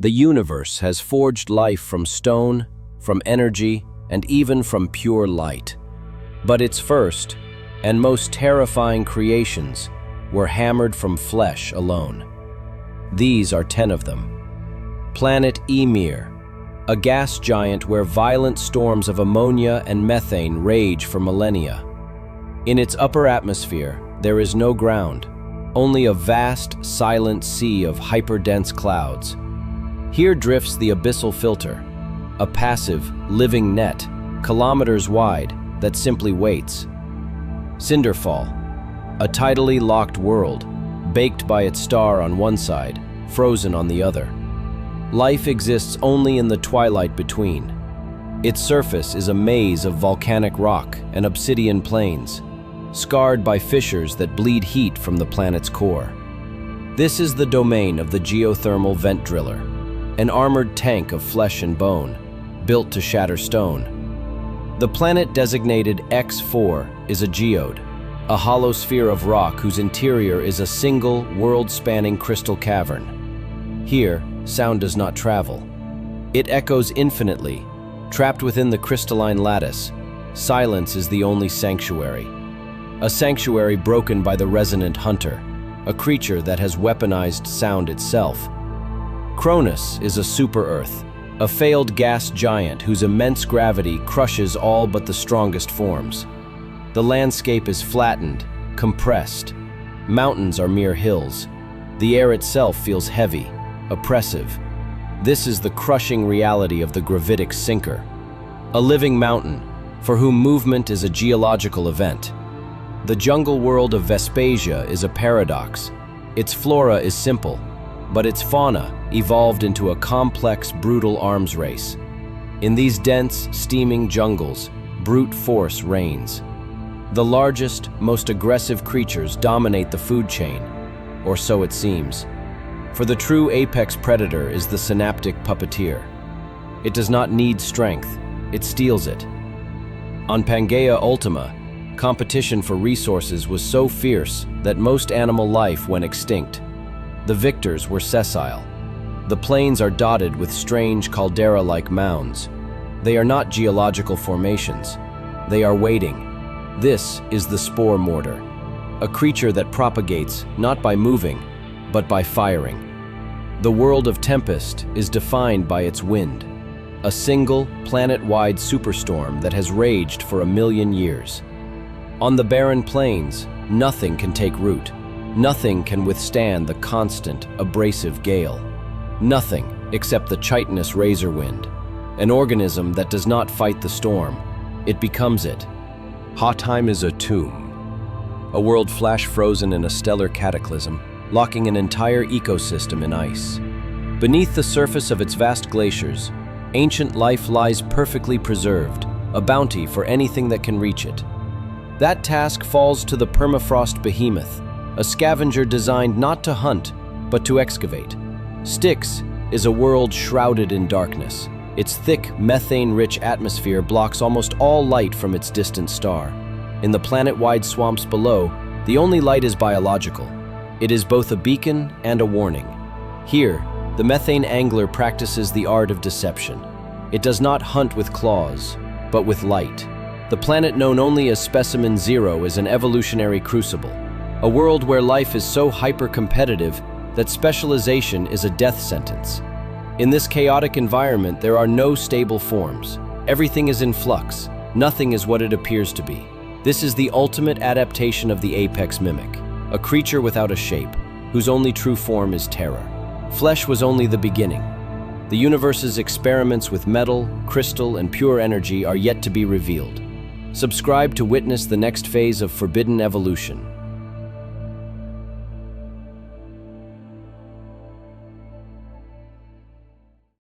The universe has forged life from stone, from energy, and even from pure light. But its first and most terrifying creations were hammered from flesh alone. These are 10 of them. Planet Ymir, a gas giant where violent storms of ammonia and methane rage for millennia. In its upper atmosphere, there is no ground, only a vast, silent sea of hyperdense clouds. Here drifts the abyssal filter, a passive, living net, kilometers wide, that simply waits. Cinderfall, a tidally locked world, baked by its star on one side, frozen on the other. Life exists only in the twilight between. Its surface is a maze of volcanic rock and obsidian plains, scarred by fissures that bleed heat from the planet's core. This is the domain of the geothermal vent driller, an armored tank of flesh and bone, built to shatter stone. The planet designated X4 is a geode, a hollow sphere of rock whose interior is a single, world-spanning crystal cavern. Here, sound does not travel. It echoes infinitely. Trapped within the crystalline lattice, silence is the only sanctuary. A sanctuary broken by the resonant hunter, a creature that has weaponized sound itself. Cronus is a super-Earth, a failed gas giant whose immense gravity crushes all but the strongest forms. The landscape is flattened, compressed. Mountains are mere hills. The air itself feels heavy, oppressive. This is the crushing reality of the gravitic sinker. A living mountain, for whom movement is a geological event. The jungle world of Vespasia is a paradox. Its flora is simple, but its fauna evolved into a complex, brutal arms race. In these dense, steaming jungles, brute force reigns. The largest, most aggressive creatures dominate the food chain, or so it seems. For the true apex predator is the synaptic puppeteer. It does not need strength, it steals it. On Pangaea Ultima, competition for resources was so fierce that most animal life went extinct. The victors were sessile. The plains are dotted with strange caldera-like mounds. They are not geological formations. They are waiting. This is the spore mortar, a creature that propagates not by moving, but by firing. The world of Tempest is defined by its wind, a single, planet-wide superstorm that has raged for 1,000,000 years. On the barren plains, nothing can take root. Nothing can withstand the constant, abrasive gale. Nothing except the chitinous razor wind, an organism that does not fight the storm. It becomes it. Hotheim is a tomb, a world flash frozen in a stellar cataclysm, locking an entire ecosystem in ice. Beneath the surface of its vast glaciers, ancient life lies perfectly preserved, a bounty for anything that can reach it. That task falls to the permafrost behemoth, a scavenger designed not to hunt, but to excavate. Styx is a world shrouded in darkness. Its thick, methane-rich atmosphere blocks almost all light from its distant star. In the planet-wide swamps below, the only light is biological. It is both a beacon and a warning. Here, the methane angler practices the art of deception. It does not hunt with claws, but with light. The planet known only as Specimen Zero is an evolutionary crucible, a world where life is so hyper-competitive that specialization is a death sentence. In this chaotic environment, there are no stable forms. Everything is in flux. Nothing is what it appears to be. This is the ultimate adaptation of the apex mimic, a creature without a shape, whose only true form is terror. Flesh was only the beginning. The universe's experiments with metal, crystal, and pure energy are yet to be revealed. Subscribe to witness the next phase of forbidden evolution.